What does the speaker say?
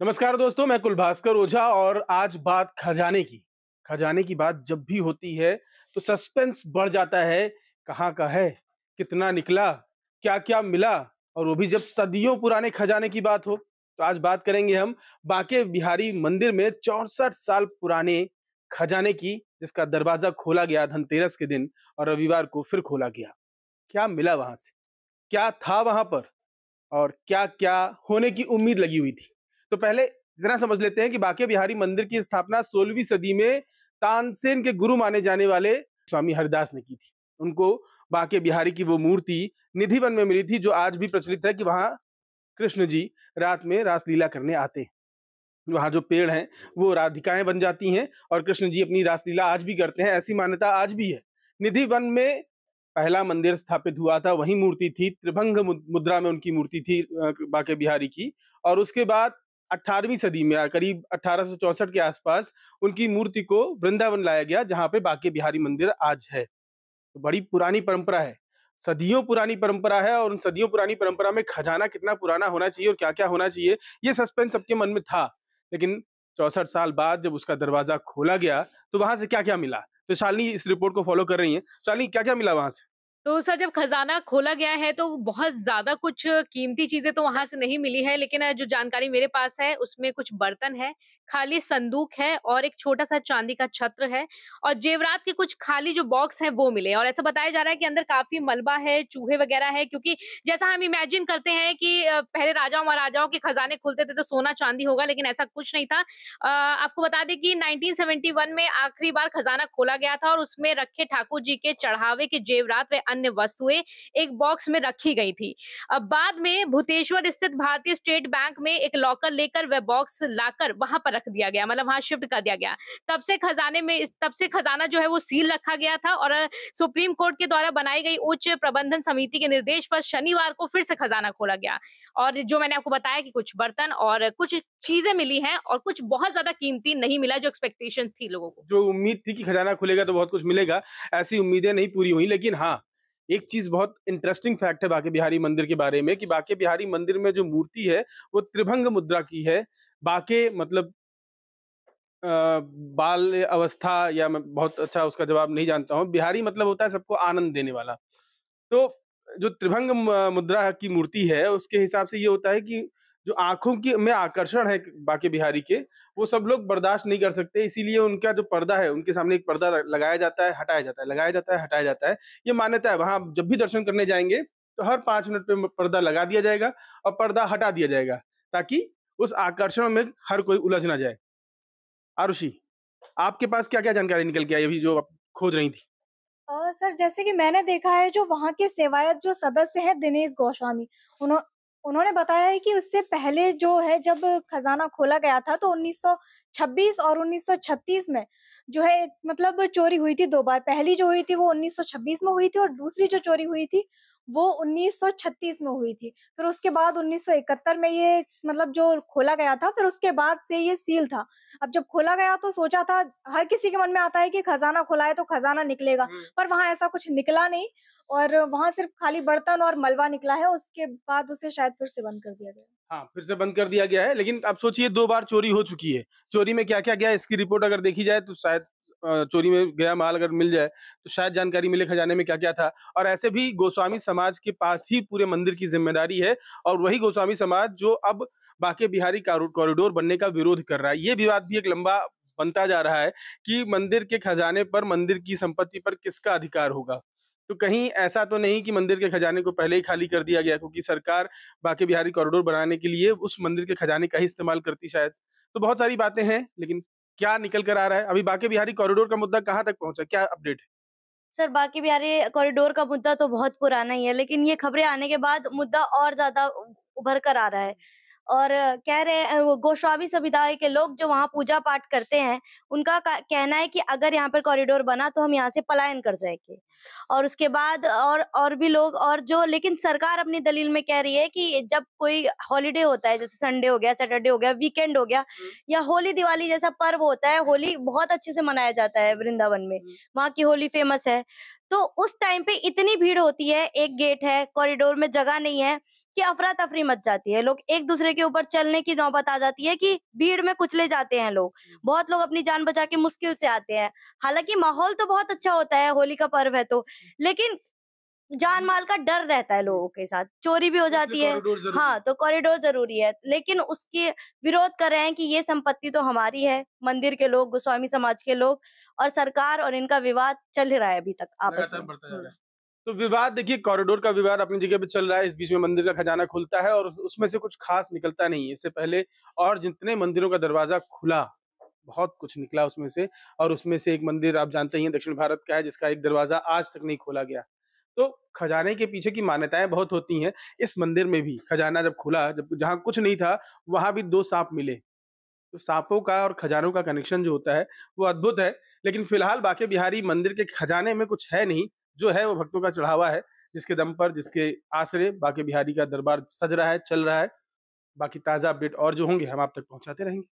नमस्कार दोस्तों, मैं कुलभास्कर ओझा और आज बात खजाने की। खजाने की बात जब भी होती है तो सस्पेंस बढ़ जाता है। कहाँ का है, कितना निकला, क्या-क्या मिला और वो भी जब सदियों पुराने खजाने की बात हो। तो आज बात करेंगे हम बांके बिहारी मंदिर में 64 साल पुराने खजाने की, जिसका दरवाजा खोला गया धनतेरस के दिन और रविवार को फिर खोला गया। क्या मिला वहां से? क्या था वहां पर? और क्या-क्या होने की उम्मीद लगी हुई थी। तो पहले इतना समझ लेते हैं कि बांके बिहारी मंदिर की स्थापना 16वीं सदी में तानसेन के गुरु माने जाने वाले स्वामी हरिदास ने की थी। उनको बांके बिहारी की वो मूर्ति निधिवन में मिली थी, जो आज भी प्रचलित है कि वहां कृष्ण जी रात में रासलीला करने आते हैं। वहां जो पेड़ हैं वो राधिकाएं बन जाती हैं और कृष्ण जी अपनी रासलीला आज भी करते हैं, ऐसी मान्यता आज भी है। निधि वन में पहला मंदिर स्थापित हुआ था, वही मूर्ति थी, त्रिभंग मुद्रा में उनकी मूर्ति थी बांके बिहारी की। और उसके बाद 18वीं सदी में करीब 1864 के आसपास उनकी मूर्ति को वृंदावन लाया गया, जहां पे बांके बिहारी मंदिर आज है। तो बड़ी पुरानी परंपरा है, सदियों पुरानी परंपरा है और उन सदियों पुरानी परंपरा में खजाना कितना पुराना होना चाहिए और क्या-क्या होना चाहिए, ये सस्पेंस सबके मन में था। लेकिन 64 साल बाद जब उसका दरवाजा खोला गया, तो वहां से क्या-क्या मिला? तो शालिनी इस रिपोर्ट को फॉलो कर रही हैं। शालिनी, क्या-क्या मिला वहां से? तो सर जब खज़ाना खोला गया है तो बहुत ज़्यादा कुछ कीमती चीज़ें तो वहाँ से नहीं मिली है, लेकिन जो जानकारी मेरे पास है उसमें कुछ बर्तन है, खाली संदूक है और एक छोटा-सा चांदी का छत्र है और जेवरात के कुछ खाली जो बॉक्स हैं वो मिले और ऐसा बताया जा रहा है कि अंदर काफ़ी मलबा है, चूहे वग़ैरह हैं क्योंकि जैसा हम इमेजिन करते हैं कि पहले राजाओं-महाराजाओं के खज़ाने खुलते थे तो सोना-चांदी होगा, लेकिन ऐसा कुछ नहीं था। आपको बता दें कि 1971 में आखिरी बार खज़ाना खोला गया था और उसमें रखे ठाकुर जी के चढ़ावे के जेवरात व अन्य वस्तुएं एक बॉक्स में रखी गई थी। अब बाद में भूतेश्वर स्थित भारतीय स्टेट बैंक में एक लॉकर लेकर वह बॉक्स लाकर वहां पर रख दिया गया, मतलब वहां शिफ्ट कर दिया गया। तब से खजाना जो है वो सील रखा गया था और सुप्रीम कोर्ट के द्वारा बनाई गई उच्च प्रबंधन समिति के निर्देश पर शनिवार को फिर से खजाना खोला गया। और जो मैंने आपको बताया कि कुछ बर्तन और कुछ चीजें मिली हैं और कुछ बहुत ज्यादा कीमती नहीं मिला जो एक्सपेक्टेशन थी लोगों को। जो उम्मीद थी कि खजाना खुलेगा तो बहुत कुछ मिलेगा, ऐसी उम्मीदें नहीं पूरी हुई। लेकिन हाँ, एक चीज़ बहुत इंटरेस्टिंग फैक्ट है बांके बिहारी मंदिर के बारे में कि बांके बिहारी मंदिर में जो मूर्ति है, वो त्रिभंग मुद्रा की है। बांके मतलब बाल अवस्था, या मैं बहुत अच्छा उसका जवाब नहीं जानता हूँ। बिहारी मतलब होता है सबको आनंद देने वाला। तो जो त्रिभंग मुद्रा की मूर्ति है, उसके हिसाब से ये होता है कि जो आँखों की में आकर्षण है बांके बिहारी के, वो सब लोग बर्दाश्त नहीं कर सकते, इसीलिए उनका जो पर्दा है, उनके सामने एक पर्दा लगाया जाता है, हटाया जाता है, लगाया जाता है, हटाया जाता है। ये मान्यता है, वहाँ जब भी दर्शन करने जाएँगे, तो हर 5 मिनट पे पर्दा लगा दिया जाएगा और पर्दा हटा दिया जाएगा, ताकि उस आकर्षण में हर कोई उलझ ना जाए। आरुषि, आपके पास क्या-क्या जानकारी निकल के आई अभी जो आप खोज रही थी? सर जैसे कि मैंने देखा है जो वहाँ के सेवायत जो सदस्य हैं दिनेश गोस्वामी, उन्हों उन्होंने बताया है कि उससे पहले जो है जब खजाना खोला गया था तो 1926 और 1936 में जो है मतलब चोरी हुई थी 2 बार। पहली जो हुई थी वो 1926 में हुई थी और दूसरी जो चोरी हुई थी वो 1936 में हुई थी। फिर उसके बाद 1971 में ये मतलब जो खोला गया था, फिर उसके बाद से ये सील था। अब जब खोला गया तो सोचा था, हर किसी के मन में आता है कि खजाना खुला है तो खजाना निकलेगा, हुँ। पर वहाँ ऐसा कुछ निकला नहीं और वहाँ सिर्फ खाली बर्तन और मलबा निकला है, उसके बाद उसे शायद फिर से बंद कर दिया गया। हाँ, फिर से बंद कर दिया गया है, लेकिन आप सोचिए 2 बार चोरी हो चुकी है। चोरी में क्या-क्या गया इसकी रिपोर्ट अगर देखी जाए तो शायद चोरी में गया माल अगर मिल जाए, तो शायद जानकारी मिले खजाने में क्या-क्या था। और ऐसे भी गोस्वामी समाज के पास ही पूरे मंदिर की ज़िम्मेदारी है और वही गोस्वामी समाज जो अब बांके बिहारी कॉरिडोर बनने का विरोध कर रहा है। ये विवाद भी एक लंबा बनता जा रहा है कि मंदिर के खजाने पर, मंदिर की संपत्ति पर किसका अधिकार होगा। तो कहीं ऐसा तो नहीं कि मंदिर के खजाने को पहले ही खाली कर दिया गया, क्योंकि सरकार बांके बिहारी कॉरिडोर बनाने के लिए उस मंदिर के खजाने का ही इस्तेमाल करती शायद। तो बहुत सारी बातें हैं, लेकिन क्या निकल कर आ रहा है? अभी बांके बिहारी कॉरिडोर का मुद्दा कहाँ तक पहुँचा? क्या अपडेट है? सर बांके बिहारी कॉरिडोर का मुद्दा तो बहुत पुराना ही है, लेकिन ये खबरें आने के बाद मुद्दा और ज़्यादा उभर कर आ रहा है। और कह रहे हैं वो गोस्वामी समुदाय के लोग जो वहाँ पूजा-पाठ करते हैं, उनका का कहना है कि अगर यहाँ पर कॉरिडोर बना तो हम यहाँ से पलायन कर जाएँगे। और उसके बाद और भी लोग और जो लेकिन सरकार अपनी दलील में कह रही है कि जब कोई हॉलिडे होता है, जैसे संडे हो गया, सैटरडे हो गया, वीकेंड हो गया हुँ, या होली, दिवाली जैसा पर्व होता है, होली बहुत अच्छे से मनाया जाता है वृंदावन में। हुँ। वहाँ की होली फेमस है। तो उस टाइम पे इतनी भीड़ होती है, एक गेट है, कॉरिडोर में जगह नहीं है, कि अफरा-तफरी मच जाती है। लोग एक-दूसरे के ऊपर चलने की नौबत आ जाती है कि भीड़ में कुचले जाते हैं लोग। बहुत लोग अपनी जान बचा के मुश्किल से आते हैं। हालाँकि माहौल तो बहुत अच्छा होता है, होली का पर्व है तो, लेकिन जान-माल का डर रहता है लोगों के साथ, चोरी भी हो इसलिए जाती है। कॉरिडोर जरूरी हाँ, है। तो कॉरिडोर ज़रूरी है, लेकिन उसके विरोध कर रहे हैं कि ये संपत्ति तो हमारी है, मंदिर के लोग, गोस्वामी समाज के लोग, और सरकार और इनका विवाद चल ही रहा है अभी तक आपस लगातार में। बढ़ता जा रहा है। तो विवाद देखिए, कॉरिडोर का विवाद अपनी जगह पे चल रहा है, इस बीच में मंदिर का खजाना खुलता है और उसमें से कुछ खास निकलता नहीं है। इससे पहले और जितने मंदिरों का दरवाजा खुला, बहुत कुछ निकला उसमें से, और उसमें से एक मंदिर आप जानते ही हैं दक्षिण भारत का है जिसका एक दरवाजा आज तक नहीं खोला गया। तो खजाने के पीछे की मान्यताएं बहुत होती हैं। इस मंदिर में भी खजाना जब खुला, जब जहाँ कुछ नहीं था वहां भी 2 सांप मिले। तो सांपों का और खजानों का कनेक्शन जो होता है वो अद्भुत है। लेकिन फिलहाल बांके बिहारी मंदिर के खजाने में कुछ है नहीं, जो है वो भक्तों का चढ़ावा है, जिसके दम पर, जिसके आसरे बांके बिहारी का दरबार सज रहा है, चल रहा है। बाकी ताज़ा अपडेट और जो होंगे हम आप तक पहुँचाते रहेंगे।